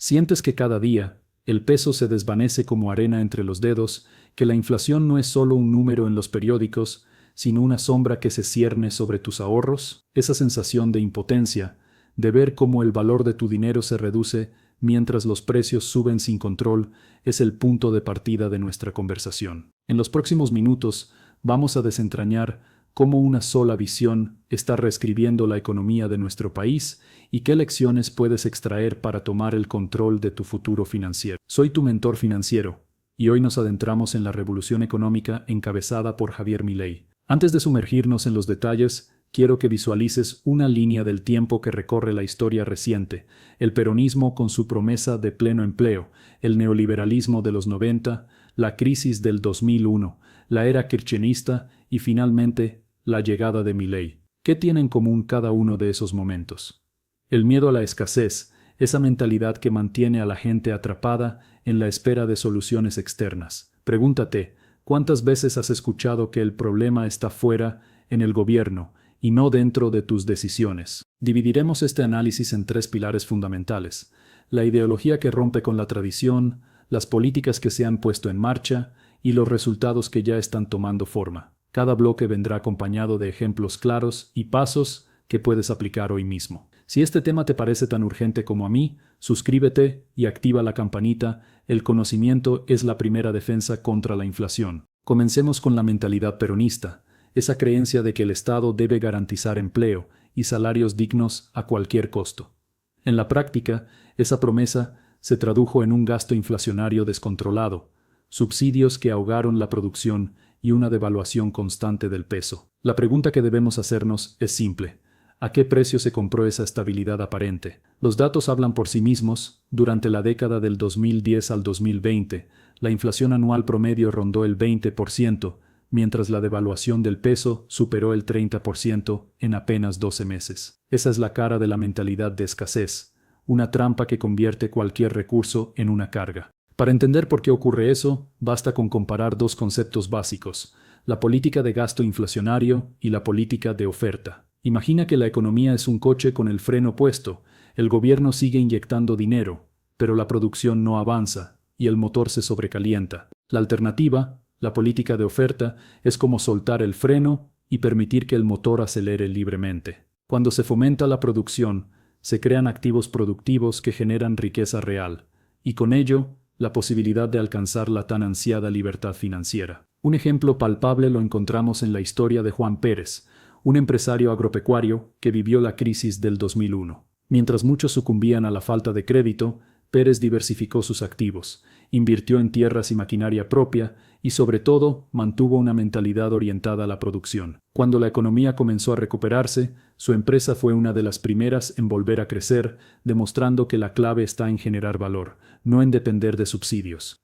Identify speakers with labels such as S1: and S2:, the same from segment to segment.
S1: Sientes que cada día, el peso se desvanece como arena entre los dedos, que la inflación no es solo un número en los periódicos, sino una sombra que se cierne sobre tus ahorros. Esa sensación de impotencia, de ver cómo el valor de tu dinero se reduce mientras los precios suben sin control, es el punto de partida de nuestra conversación. En los próximos minutos vamos a desentrañar cómo una sola visión está reescribiendo la economía de nuestro país y qué lecciones puedes extraer para tomar el control de tu futuro financiero. Soy tu mentor financiero y hoy nos adentramos en la revolución económica encabezada por Javier Milei. Antes de sumergirnos en los detalles, quiero que visualices una línea del tiempo que recorre la historia reciente: el peronismo con su promesa de pleno empleo, el neoliberalismo de los 90, la crisis del 2001, la era kirchnerista y finalmente la llegada de Milei. ¿Qué tiene en común cada uno de esos momentos? El miedo a la escasez, esa mentalidad que mantiene a la gente atrapada en la espera de soluciones externas. Pregúntate, ¿cuántas veces has escuchado que el problema está fuera, en el gobierno, y no dentro de tus decisiones? Dividiremos este análisis en tres pilares fundamentales: la ideología que rompe con la tradición, las políticas que se han puesto en marcha y los resultados que ya están tomando forma. Cada bloque vendrá acompañado de ejemplos claros y pasos que puedes aplicar hoy mismo. Si este tema te parece tan urgente como a mí, suscríbete y activa la campanita. El conocimiento es la primera defensa contra la inflación. Comencemos con la mentalidad peronista, esa creencia de que el Estado debe garantizar empleo y salarios dignos a cualquier costo. En la práctica, esa promesa se tradujo en un gasto inflacionario descontrolado, subsidios que ahogaron la producción y una devaluación constante del peso. La pregunta que debemos hacernos es simple: ¿a qué precio se compró esa estabilidad aparente? Los datos hablan por sí mismos. Durante la década del 2010 al 2020, la inflación anual promedio rondó el 20%, mientras la devaluación del peso superó el 30% en apenas 12 meses. Esa es la cara de la mentalidad de escasez, una trampa que convierte cualquier recurso en una carga. Para entender por qué ocurre eso, basta con comparar dos conceptos básicos: la política de gasto inflacionario y la política de oferta. Imagina que la economía es un coche con el freno puesto. El gobierno sigue inyectando dinero, pero la producción no avanza y el motor se sobrecalienta. La alternativa, la política de oferta, es como soltar el freno y permitir que el motor acelere libremente. Cuando se fomenta la producción, se crean activos productivos que generan riqueza real, y con ello, la posibilidad de alcanzar la tan ansiada libertad financiera. Un ejemplo palpable lo encontramos en la historia de Juan Pérez, un empresario agropecuario que vivió la crisis del 2001. Mientras muchos sucumbían a la falta de crédito, Pérez diversificó sus activos, invirtió en tierras y maquinaria propia y, sobre todo, mantuvo una mentalidad orientada a la producción. Cuando la economía comenzó a recuperarse, su empresa fue una de las primeras en volver a crecer, demostrando que la clave está en generar valor, no en depender de subsidios.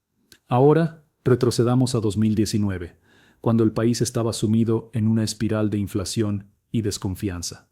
S1: Ahora, retrocedamos a 2019, cuando el país estaba sumido en una espiral de inflación y desconfianza.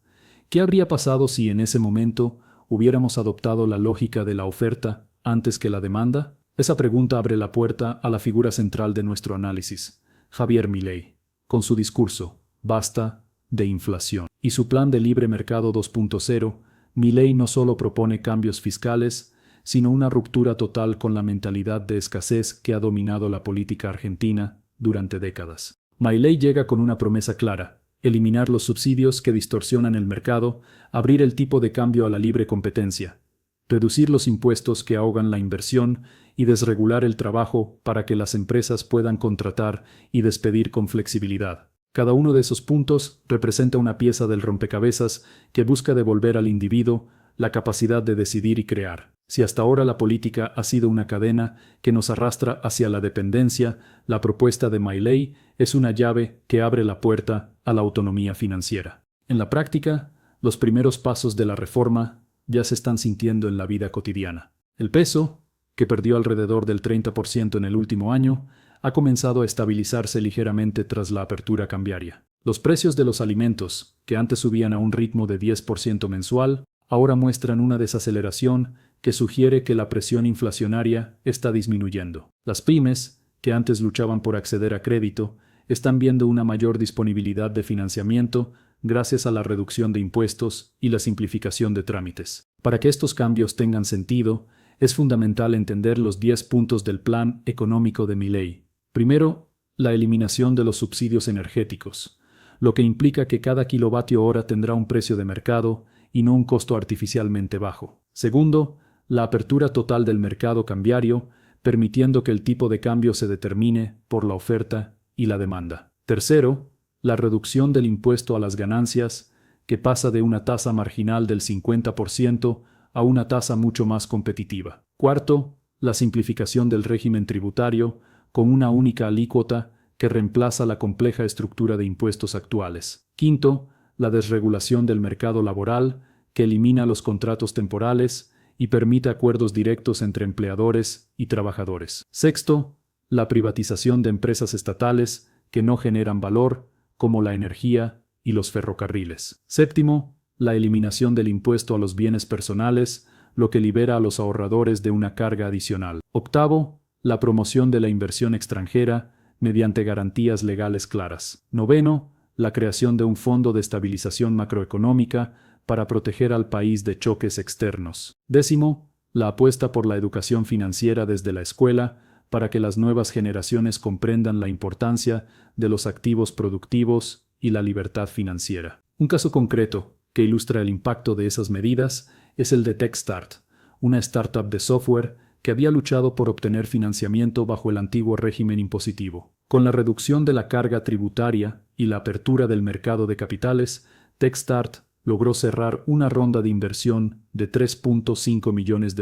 S1: ¿Qué habría pasado si en ese momento hubiéramos adoptado la lógica de la oferta antes que la demanda? Esa pregunta abre la puerta a la figura central de nuestro análisis: Javier Milei, con su discurso «Basta de inflación» y su plan de libre mercado 2.0. Milei no solo propone cambios fiscales, sino una ruptura total con la mentalidad de escasez que ha dominado la política argentina durante décadas. Milei llega con una promesa clara: eliminar los subsidios que distorsionan el mercado, abrir el tipo de cambio a la libre competencia, reducir los impuestos que ahogan la inversión y desregular el trabajo para que las empresas puedan contratar y despedir con flexibilidad. Cada uno de esos puntos representa una pieza del rompecabezas que busca devolver al individuo la capacidad de decidir y crear. Si hasta ahora la política ha sido una cadena que nos arrastra hacia la dependencia, la propuesta de Milei es una llave que abre la puerta a la autonomía financiera. En la práctica, los primeros pasos de la reforma ya se están sintiendo en la vida cotidiana. El peso, que perdió alrededor del 30% en el último año, ha comenzado a estabilizarse ligeramente tras la apertura cambiaria. Los precios de los alimentos, que antes subían a un ritmo de 10% mensual, ahora muestran una desaceleración que sugiere que la presión inflacionaria está disminuyendo. Las pymes, que antes luchaban por acceder a crédito, están viendo una mayor disponibilidad de financiamiento gracias a la reducción de impuestos y la simplificación de trámites. Para que estos cambios tengan sentido, es fundamental entender los 10 puntos del plan económico de Milei. Primero, la eliminación de los subsidios energéticos, lo que implica que cada kilovatio hora tendrá un precio de mercado y no un costo artificialmente bajo. Segundo, la apertura total del mercado cambiario, permitiendo que el tipo de cambio se determine por la oferta y la demanda. Tercero, la reducción del impuesto a las ganancias, que pasa de una tasa marginal del 50% a una tasa mucho más competitiva. Cuarto, la simplificación del régimen tributario, con una única alícuota que reemplaza la compleja estructura de impuestos actuales. Quinto, la desregulación del mercado laboral, que elimina los contratos temporales y permite acuerdos directos entre empleadores y trabajadores. Sexto, la privatización de empresas estatales que no generan valor, como la energía y los ferrocarriles. Séptimo, la eliminación del impuesto a los bienes personales, lo que libera a los ahorradores de una carga adicional. Octavo, la promoción de la inversión extranjera mediante garantías legales claras. Noveno, la creación de un fondo de estabilización macroeconómica para proteger al país de choques externos. Décimo, la apuesta por la educación financiera desde la escuela para que las nuevas generaciones comprendan la importancia de los activos productivos y la libertad financiera. Un caso concreto que ilustra el impacto de esas medidas es el de Techstart, una startup de software que había luchado por obtener financiamiento bajo el antiguo régimen impositivo. Con la reducción de la carga tributaria y la apertura del mercado de capitales, Techstart logró cerrar una ronda de inversión de $3.5 millones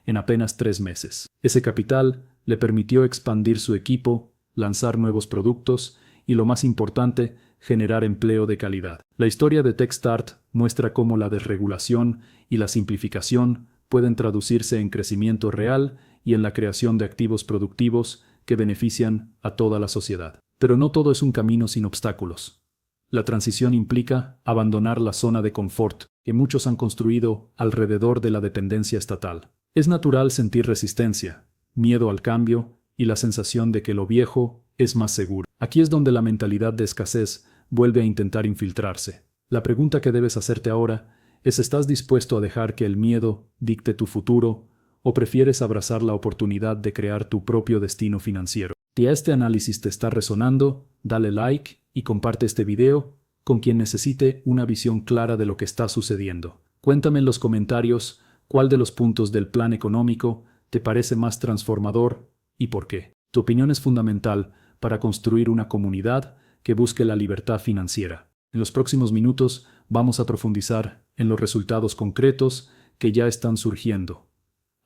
S1: en apenas 3 meses. Ese capital le permitió expandir su equipo, lanzar nuevos productos y, lo más importante, generar empleo de calidad. La historia de Techstart muestra cómo la desregulación y la simplificación pueden traducirse en crecimiento real y en la creación de activos productivos que benefician a toda la sociedad. Pero no todo es un camino sin obstáculos. La transición implica abandonar la zona de confort que muchos han construido alrededor de la dependencia estatal. Es natural sentir resistencia, miedo al cambio y la sensación de que lo viejo es más seguro. Aquí es donde la mentalidad de escasez vuelve a intentar infiltrarse. La pregunta que debes hacerte ahora es: ¿estás dispuesto a dejar que el miedo dicte tu futuro o prefieres abrazar la oportunidad de crear tu propio destino financiero? Si este análisis te está resonando, dale like y comparte este video con quien necesite una visión clara de lo que está sucediendo. Cuéntame en los comentarios cuál de los puntos del plan económico te parece más transformador y por qué. Tu opinión es fundamental para construir una comunidad que busque la libertad financiera. En los próximos minutos vamos a profundizar en los resultados concretos que ya están surgiendo,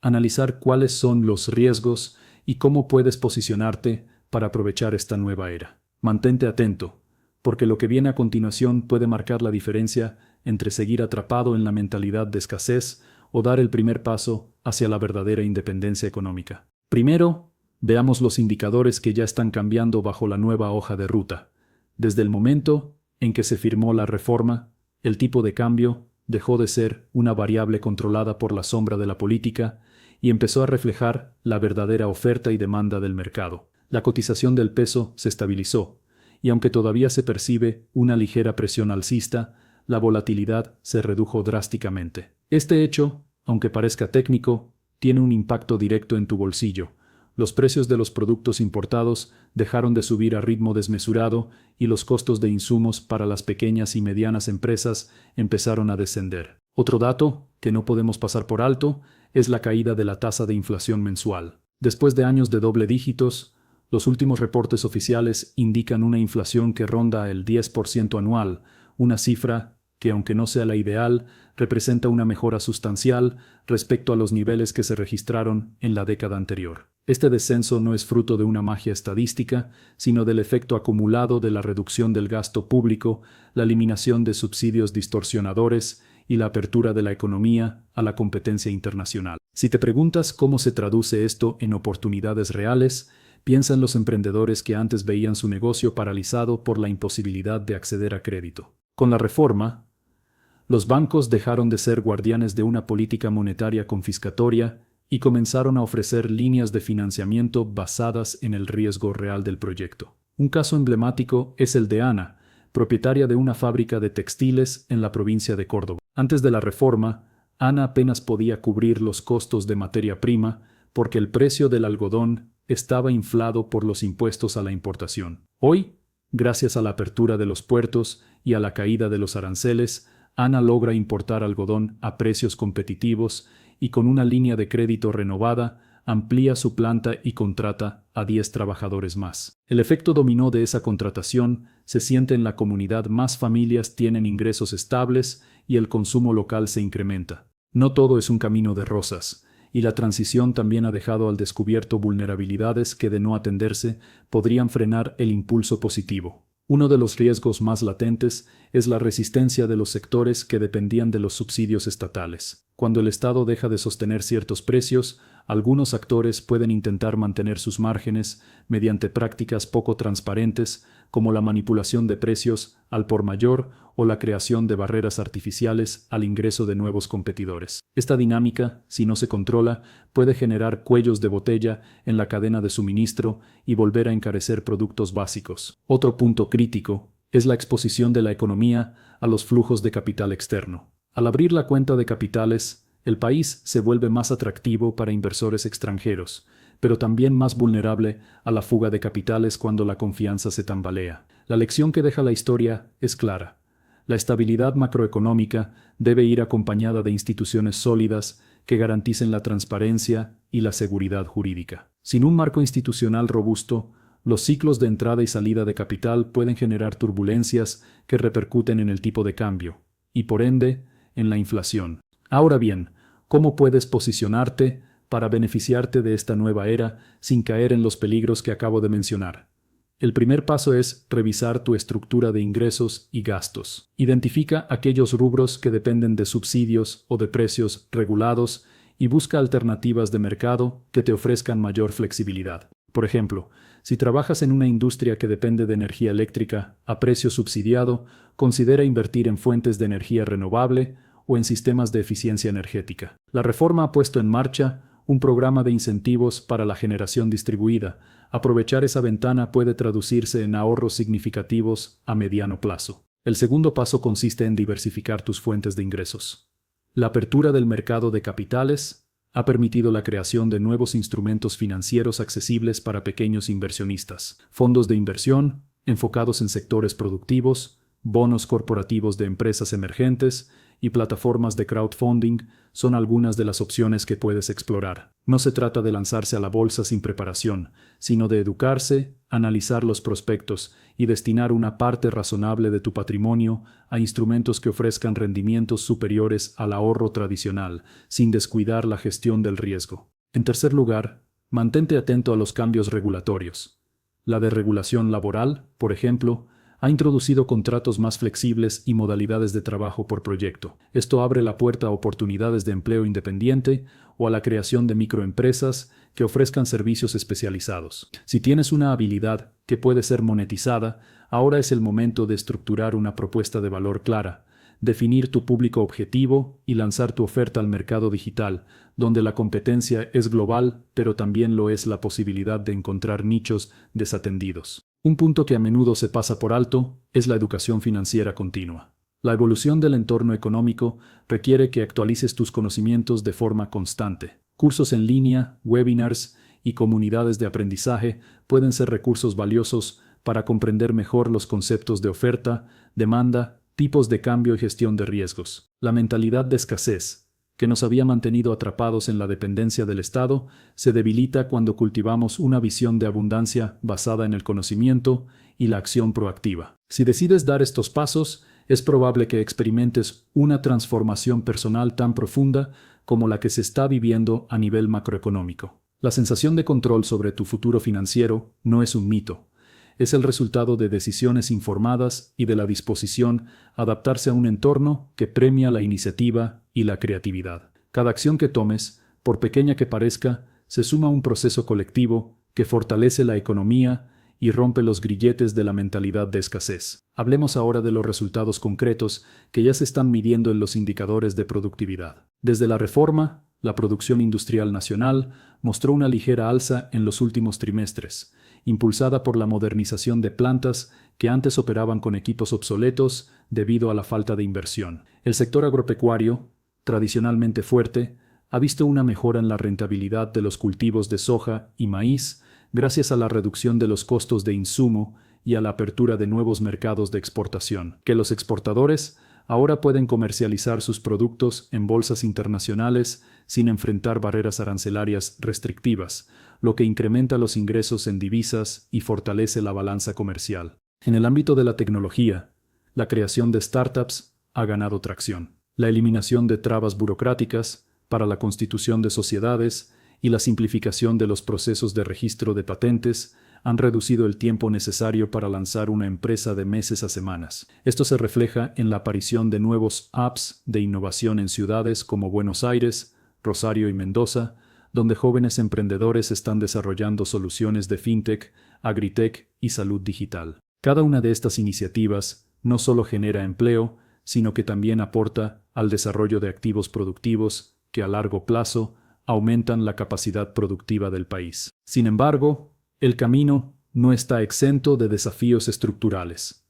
S1: analizar cuáles son los riesgos y cómo puedes posicionarte para aprovechar esta nueva era. Mantente atento, porque lo que viene a continuación puede marcar la diferencia entre seguir atrapado en la mentalidad de escasez o dar el primer paso hacia la verdadera independencia económica. Primero, veamos los indicadores que ya están cambiando bajo la nueva hoja de ruta. Desde el momento en que se firmó la reforma, el tipo de cambio dejó de ser una variable controlada por la sombra de la política y empezó a reflejar la verdadera oferta y demanda del mercado. La cotización del peso se estabilizó, y aunque todavía se percibe una ligera presión alcista, la volatilidad se redujo drásticamente. Este hecho, aunque parezca técnico, tiene un impacto directo en tu bolsillo. Los precios de los productos importados dejaron de subir a ritmo desmesurado y los costos de insumos para las pequeñas y medianas empresas empezaron a descender. Otro dato que no podemos pasar por alto es la caída de la tasa de inflación mensual. Después de años de doble dígitos, los últimos reportes oficiales indican una inflación que ronda el 10% anual, una cifra que, aunque no sea la ideal, representa una mejora sustancial respecto a los niveles que se registraron en la década anterior. Este descenso no es fruto de una magia estadística, sino del efecto acumulado de la reducción del gasto público, la eliminación de subsidios distorsionadores y la apertura de la economía a la competencia internacional. Si te preguntas cómo se traduce esto en oportunidades reales, piensa en los emprendedores que antes veían su negocio paralizado por la imposibilidad de acceder a crédito. Con la reforma, los bancos dejaron de ser guardianes de una política monetaria confiscatoria y comenzaron a ofrecer líneas de financiamiento basadas en el riesgo real del proyecto. Un caso emblemático es el de Ana, propietaria de una fábrica de textiles en la provincia de Córdoba. Antes de la reforma, Ana apenas podía cubrir los costos de materia prima porque el precio del algodón estaba inflado por los impuestos a la importación. Hoy, gracias a la apertura de los puertos y a la caída de los aranceles, Ana logra importar algodón a precios competitivos y con una línea de crédito renovada, amplía su planta y contrata a 10 trabajadores más. El efecto dominó de esa contratación se siente en la comunidad, más familias tienen ingresos estables y el consumo local se incrementa. No todo es un camino de rosas, y la transición también ha dejado al descubierto vulnerabilidades que, de no atenderse, podrían frenar el impulso positivo. Uno de los riesgos más latentes es la resistencia de los sectores que dependían de los subsidios estatales. Cuando el Estado deja de sostener ciertos precios, algunos actores pueden intentar mantener sus márgenes mediante prácticas poco transparentes, como la manipulación de precios al por mayor o la creación de barreras artificiales al ingreso de nuevos competidores. Esta dinámica, si no se controla, puede generar cuellos de botella en la cadena de suministro y volver a encarecer productos básicos. Otro punto crítico es la exposición de la economía a los flujos de capital externo. Al abrir la cuenta de capitales, el país se vuelve más atractivo para inversores extranjeros, pero también más vulnerable a la fuga de capitales cuando la confianza se tambalea. La lección que deja la historia es clara. La estabilidad macroeconómica debe ir acompañada de instituciones sólidas que garanticen la transparencia y la seguridad jurídica. Sin un marco institucional robusto, los ciclos de entrada y salida de capital pueden generar turbulencias que repercuten en el tipo de cambio y, por ende, en la inflación. Ahora bien, ¿cómo puedes posicionarte para beneficiarte de esta nueva era sin caer en los peligros que acabo de mencionar? El primer paso es revisar tu estructura de ingresos y gastos. Identifica aquellos rubros que dependen de subsidios o de precios regulados y busca alternativas de mercado que te ofrezcan mayor flexibilidad. Por ejemplo, si trabajas en una industria que depende de energía eléctrica a precio subsidiado, considera invertir en fuentes de energía renovable o en sistemas de eficiencia energética. La reforma ha puesto en marcha un programa de incentivos para la generación distribuida. Aprovechar esa ventana puede traducirse en ahorros significativos a mediano plazo. El segundo paso consiste en diversificar tus fuentes de ingresos. La apertura del mercado de capitales ha permitido la creación de nuevos instrumentos financieros accesibles para pequeños inversionistas. Fondos de inversión enfocados en sectores productivos, bonos corporativos de empresas emergentes y plataformas de crowdfunding son algunas de las opciones que puedes explorar. No se trata de lanzarse a la bolsa sin preparación, sino de educarse, analizar los prospectos y destinar una parte razonable de tu patrimonio a instrumentos que ofrezcan rendimientos superiores al ahorro tradicional, sin descuidar la gestión del riesgo. En tercer lugar, mantente atento a los cambios regulatorios. La desregulación laboral, por ejemplo, ha introducido contratos más flexibles y modalidades de trabajo por proyecto. Esto abre la puerta a oportunidades de empleo independiente o a la creación de microempresas que ofrezcan servicios especializados. Si tienes una habilidad que puede ser monetizada, ahora es el momento de estructurar una propuesta de valor clara, definir tu público objetivo y lanzar tu oferta al mercado digital, donde la competencia es global, pero también lo es la posibilidad de encontrar nichos desatendidos. Un punto que a menudo se pasa por alto es la educación financiera continua. La evolución del entorno económico requiere que actualices tus conocimientos de forma constante. Cursos en línea, webinars y comunidades de aprendizaje pueden ser recursos valiosos para comprender mejor los conceptos de oferta, demanda, tipos de cambio y gestión de riesgos. La mentalidad de escasez, que nos había mantenido atrapados en la dependencia del Estado, se debilita cuando cultivamos una visión de abundancia basada en el conocimiento y la acción proactiva. Si decides dar estos pasos, es probable que experimentes una transformación personal tan profunda como la que se está viviendo a nivel macroeconómico. La sensación de control sobre tu futuro financiero no es un mito. Es el resultado de decisiones informadas y de la disposición a adaptarse a un entorno que premia la iniciativa y la creatividad. Cada acción que tomes, por pequeña que parezca, se suma a un proceso colectivo que fortalece la economía y rompe los grilletes de la mentalidad de escasez. Hablemos ahora de los resultados concretos que ya se están midiendo en los indicadores de productividad. Desde la reforma, la producción industrial nacional mostró una ligera alza en los últimos trimestres, impulsada por la modernización de plantas que antes operaban con equipos obsoletos debido a la falta de inversión. El sector agropecuario tradicionalmente fuerte, ha visto una mejora en la rentabilidad de los cultivos de soja y maíz gracias a la reducción de los costos de insumo y a la apertura de nuevos mercados de exportación, que los exportadores ahora pueden comercializar sus productos en bolsas internacionales sin enfrentar barreras arancelarias restrictivas, lo que incrementa los ingresos en divisas y fortalece la balanza comercial. En el ámbito de la tecnología, la creación de startups ha ganado tracción. La eliminación de trabas burocráticas para la constitución de sociedades y la simplificación de los procesos de registro de patentes han reducido el tiempo necesario para lanzar una empresa de meses a semanas. Esto se refleja en la aparición de nuevos apps de innovación en ciudades como Buenos Aires, Rosario y Mendoza, donde jóvenes emprendedores están desarrollando soluciones de fintech, agritech y salud digital. Cada una de estas iniciativas no solo genera empleo, sino que también aporta al desarrollo de activos productivos que a largo plazo aumentan la capacidad productiva del país. Sin embargo, el camino no está exento de desafíos estructurales.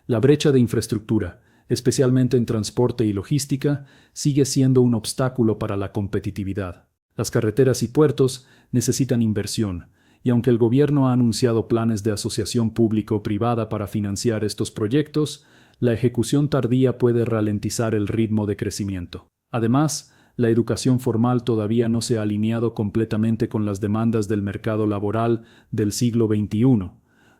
S1: La brecha de infraestructura, especialmente en transporte y logística, sigue siendo un obstáculo para la competitividad. Las carreteras y puertos necesitan inversión, y aunque el gobierno ha anunciado planes de asociación público-privada para financiar estos proyectos, la ejecución tardía puede ralentizar el ritmo de crecimiento. Además, la educación formal todavía no se ha alineado completamente con las demandas del mercado laboral del siglo XXI,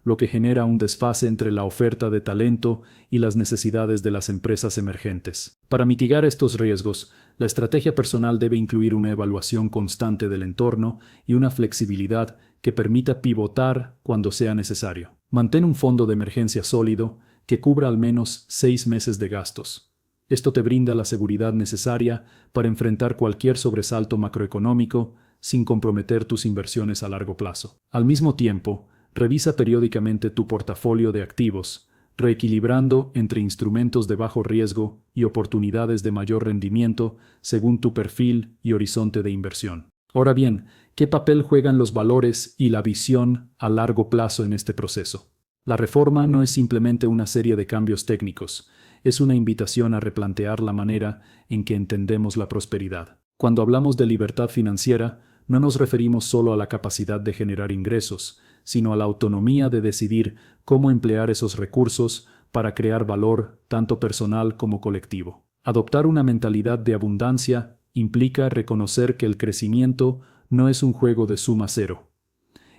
S1: lo que genera un desfase entre la oferta de talento y las necesidades de las empresas emergentes. Para mitigar estos riesgos, la estrategia personal debe incluir una evaluación constante del entorno y una flexibilidad que permita pivotar cuando sea necesario. Mantén un fondo de emergencia sólido que cubra al menos 6 meses de gastos. Esto te brinda la seguridad necesaria para enfrentar cualquier sobresalto macroeconómico sin comprometer tus inversiones a largo plazo. Al mismo tiempo, revisa periódicamente tu portafolio de activos, reequilibrando entre instrumentos de bajo riesgo y oportunidades de mayor rendimiento según tu perfil y horizonte de inversión. Ahora bien, ¿qué papel juegan los valores y la visión a largo plazo en este proceso? La reforma no es simplemente una serie de cambios técnicos, es una invitación a replantear la manera en que entendemos la prosperidad. Cuando hablamos de libertad financiera, no nos referimos solo a la capacidad de generar ingresos, sino a la autonomía de decidir cómo emplear esos recursos para crear valor tanto personal como colectivo. Adoptar una mentalidad de abundancia implica reconocer que el crecimiento no es un juego de suma cero.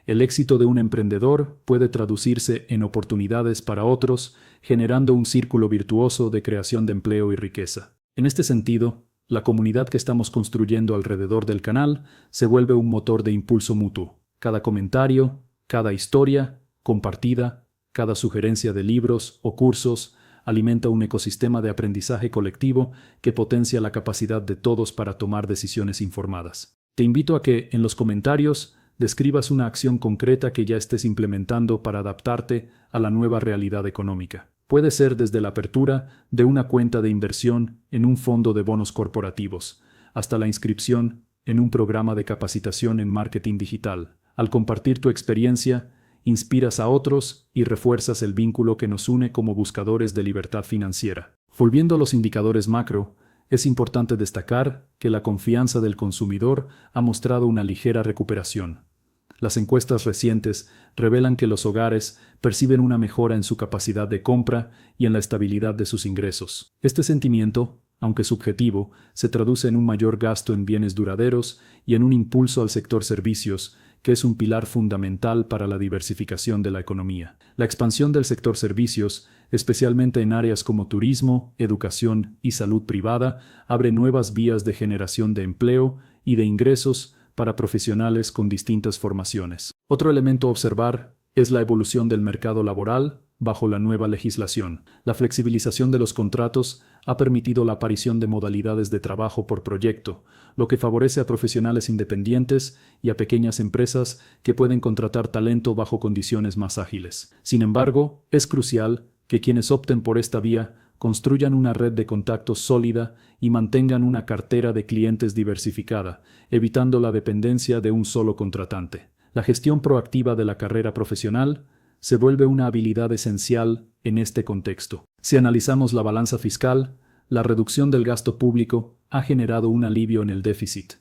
S1: El éxito de un emprendedor puede traducirse en oportunidades para otros, generando un círculo virtuoso de creación de empleo y riqueza. En este sentido, la comunidad que estamos construyendo alrededor del canal se vuelve un motor de impulso mutuo. Cada comentario, cada historia compartida, cada sugerencia de libros o cursos alimenta un ecosistema de aprendizaje colectivo que potencia la capacidad de todos para tomar decisiones informadas. Te invito a que, en los comentarios, describas una acción concreta que ya estés implementando para adaptarte a la nueva realidad económica. Puede ser desde la apertura de una cuenta de inversión en un fondo de bonos corporativos, hasta la inscripción en un programa de capacitación en marketing digital. Al compartir tu experiencia, inspiras a otros y refuerzas el vínculo que nos une como buscadores de libertad financiera. Volviendo a los indicadores macro, es importante destacar que la confianza del consumidor ha mostrado una ligera recuperación. Las encuestas recientes revelan que los hogares perciben una mejora en su capacidad de compra y en la estabilidad de sus ingresos. Este sentimiento, aunque subjetivo, se traduce en un mayor gasto en bienes duraderos y en un impulso al sector servicios, que es un pilar fundamental para la diversificación de la economía. La expansión del sector servicios, especialmente en áreas como turismo, educación y salud privada, abre nuevas vías de generación de empleo y de ingresos para profesionales con distintas formaciones. Otro elemento a observar es la evolución del mercado laboral bajo la nueva legislación. La flexibilización de los contratos ha permitido la aparición de modalidades de trabajo por proyecto, lo que favorece a profesionales independientes y a pequeñas empresas que pueden contratar talento bajo condiciones más ágiles. Sin embargo, es crucial que quienes opten por esta vía construyan una red de contactos sólida y mantengan una cartera de clientes diversificada, evitando la dependencia de un solo contratante. La gestión proactiva de la carrera profesional se vuelve una habilidad esencial en este contexto. Si analizamos la balanza fiscal, la reducción del gasto público ha generado un alivio en el déficit,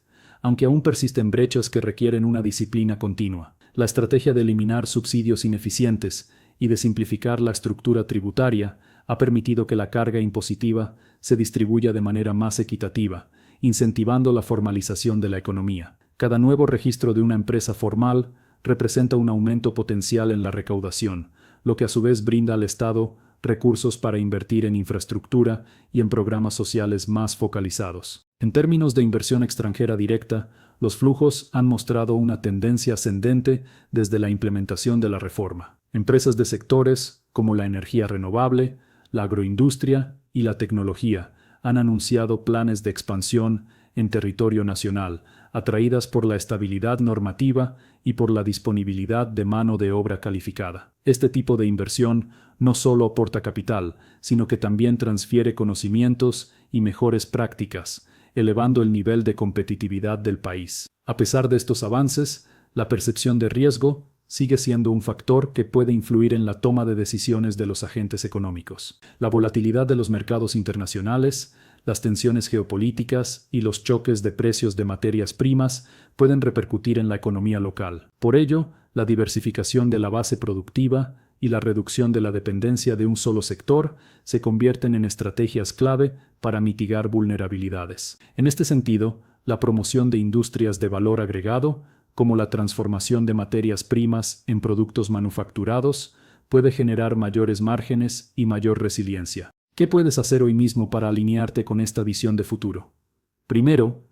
S1: aunque aún persisten brechas que requieren una disciplina continua. La estrategia de eliminar subsidios ineficientes y de simplificar la estructura tributaria ha permitido que la carga impositiva se distribuya de manera más equitativa, incentivando la formalización de la economía. Cada nuevo registro de una empresa formal representa un aumento potencial en la recaudación, lo que a su vez brinda al Estado recursos para invertir en infraestructura y en programas sociales más focalizados. En términos de inversión extranjera directa, los flujos han mostrado una tendencia ascendente desde la implementación de la reforma. Empresas de sectores como la energía renovable, la agroindustria y la tecnología han anunciado planes de expansión en territorio nacional, atraídas por la estabilidad normativa y por la disponibilidad de mano de obra calificada. Este tipo de inversión no solo aporta capital, sino que también transfiere conocimientos y mejores prácticas, elevando el nivel de competitividad del país. A pesar de estos avances, la percepción de riesgo sigue siendo un factor que puede influir en la toma de decisiones de los agentes económicos. La volatilidad de los mercados internacionales, las tensiones geopolíticas y los choques de precios de materias primas pueden repercutir en la economía local. Por ello, la diversificación de la base productiva y la reducción de la dependencia de un solo sector se convierten en estrategias clave para mitigar vulnerabilidades. En este sentido, la promoción de industrias de valor agregado, como la transformación de materias primas en productos manufacturados, puede generar mayores márgenes y mayor resiliencia. ¿Qué puedes hacer hoy mismo para alinearte con esta visión de futuro? Primero,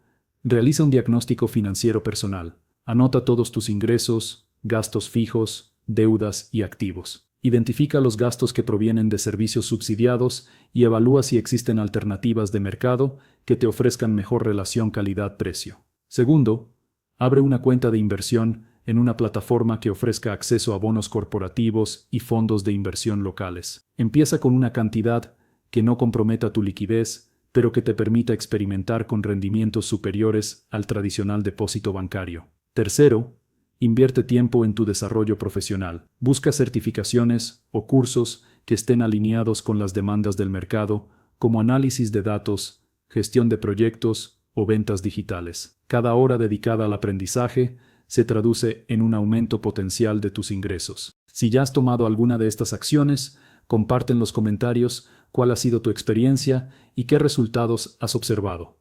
S1: realiza un diagnóstico financiero personal. Anota todos tus ingresos, gastos fijos, deudas y activos. Identifica los gastos que provienen de servicios subsidiados y evalúa si existen alternativas de mercado que te ofrezcan mejor relación calidad-precio. Segundo, abre una cuenta de inversión en una plataforma que ofrezca acceso a bonos corporativos y fondos de inversión locales. Empieza con una cantidad que no comprometa tu liquidez, pero que te permita experimentar con rendimientos superiores al tradicional depósito bancario. Tercero, invierte tiempo en tu desarrollo profesional. Busca certificaciones o cursos que estén alineados con las demandas del mercado, como análisis de datos, gestión de proyectos o ventas digitales. Cada hora dedicada al aprendizaje se traduce en un aumento potencial de tus ingresos. Si ya has tomado alguna de estas acciones, comparte en los comentarios cuál ha sido tu experiencia y qué resultados has observado.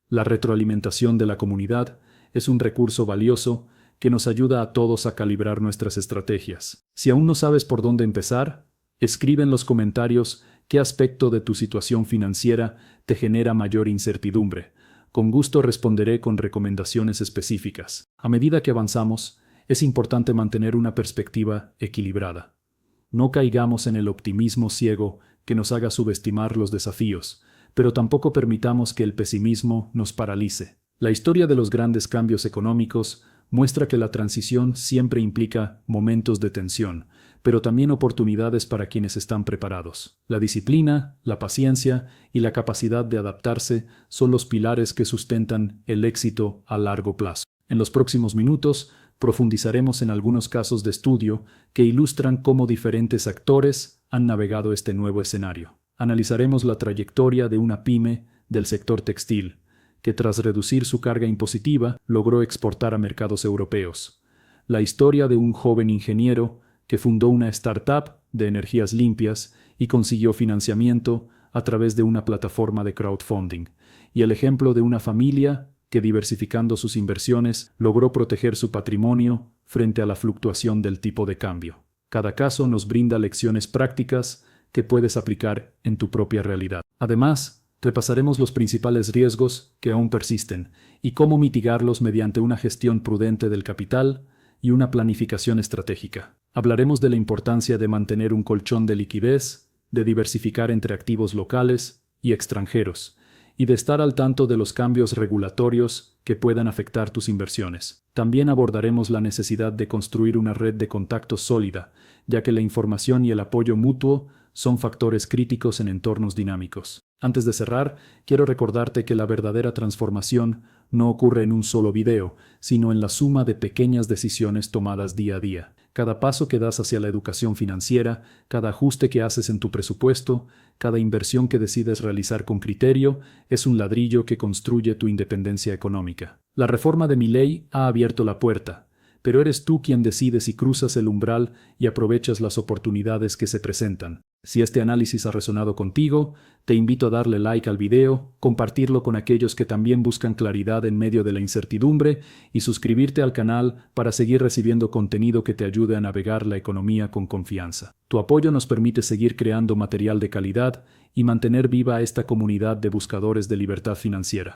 S1: La retroalimentación de la comunidad es un recurso valioso que nos ayuda a todos a calibrar nuestras estrategias. Si aún no sabes por dónde empezar, escribe en los comentarios qué aspecto de tu situación financiera te genera mayor incertidumbre. Con gusto responderé con recomendaciones específicas. A medida que avanzamos, es importante mantener una perspectiva equilibrada. No caigamos en el optimismo ciego que nos haga subestimar los desafíos, pero tampoco permitamos que el pesimismo nos paralice. La historia de los grandes cambios económicos muestra que la transición siempre implica momentos de tensión, pero también oportunidades para quienes están preparados. La disciplina, la paciencia y la capacidad de adaptarse son los pilares que sustentan el éxito a largo plazo. En los próximos minutos, profundizaremos en algunos casos de estudio que ilustran cómo diferentes actores han navegado este nuevo escenario. Analizaremos la trayectoria de una pyme del sector textil, que tras reducir su carga impositiva logró exportar a mercados europeos. La historia de un joven ingeniero que fundó una startup de energías limpias y consiguió financiamiento a través de una plataforma de crowdfunding. Y el ejemplo de una familia que diversificando sus inversiones logró proteger su patrimonio frente a la fluctuación del tipo de cambio. Cada caso nos brinda lecciones prácticas que puedes aplicar en tu propia realidad. Además, repasaremos los principales riesgos que aún persisten y cómo mitigarlos mediante una gestión prudente del capital y una planificación estratégica. Hablaremos de la importancia de mantener un colchón de liquidez, de diversificar entre activos locales y extranjeros, y de estar al tanto de los cambios regulatorios que puedan afectar tus inversiones. También abordaremos la necesidad de construir una red de contactos sólida, ya que la información y el apoyo mutuo son factores críticos en entornos dinámicos. Antes de cerrar, quiero recordarte que la verdadera transformación no ocurre en un solo video, sino en la suma de pequeñas decisiones tomadas día a día. Cada paso que das hacia la educación financiera, cada ajuste que haces en tu presupuesto, cada inversión que decides realizar con criterio, es un ladrillo que construye tu independencia económica. La reforma de Milei ha abierto la puerta, pero eres tú quien decide si cruzas el umbral y aprovechas las oportunidades que se presentan. Si este análisis ha resonado contigo, te invito a darle like al video, compartirlo con aquellos que también buscan claridad en medio de la incertidumbre y suscribirte al canal para seguir recibiendo contenido que te ayude a navegar la economía con confianza. Tu apoyo nos permite seguir creando material de calidad y mantener viva esta comunidad de buscadores de libertad financiera.